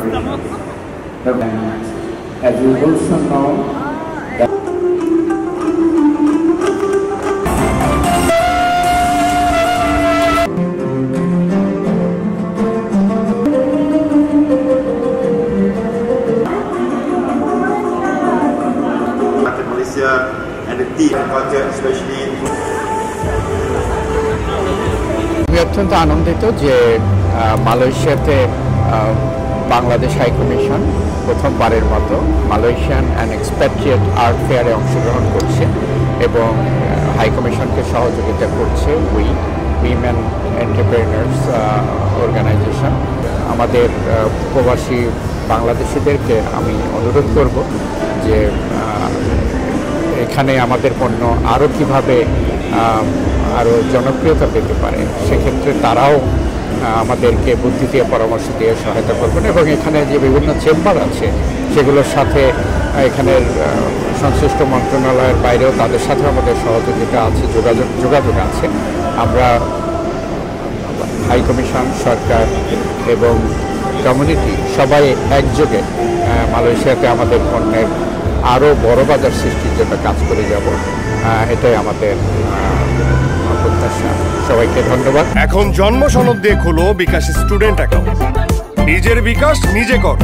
As you also know, Malaysia and the team and culture especially. আমি অত্যন্ত আনন্দিত যে মালয়েশিয়াতে বাংলাদেশ হাই কমিশন প্রথমবারের মতো মালয়েশিয়ান অ্যান্ড এক্সপ্যাট্রিয়েট আর্ট ফেয়ারে অংশগ্রহণ করছে এবং হাই কমিশনকে সহযোগিতা করছে উইমেন এন্টারপ্রেনার্স অর্গানাইজেশন। আমাদের প্রবাসী বাংলাদেশিদেরকে আমি অনুরোধ করব যে এখানে আমাদের পণ্য আরও কীভাবে আরও জনপ্রিয়তা পেতে পারে, সেক্ষেত্রে তারাও আমাদেরকে বুদ্ধি দিয়ে পরামর্শ দিয়ে সহায়তা করবেন এবং এখানে যে বিভিন্ন চেম্বার আছে সেগুলোর সাথে এখানের সংশ্লিষ্ট মন্ত্রণালয়ের বাইরেও তাদের সাথে আমাদের সহযোগিতা আছে, যোগাযোগ আছে। আমরা হাই কমিশন, সরকার এবং কমিউনিটি সবাই একযোগে মালয়েশিয়াতে আমাদের পণ্যের আরও বড় বাজার সৃষ্টির জন্য কাজ করে যাব, এটাই আমাদের প্রত্যাশা। সবাইকে ধন্যবাদ। এখন জন্ম সনদ দিয়ে খোলো বিকাশ স্টুডেন্ট অ্যাকাউন্ট। নিজের বিকাশ নিজে কর।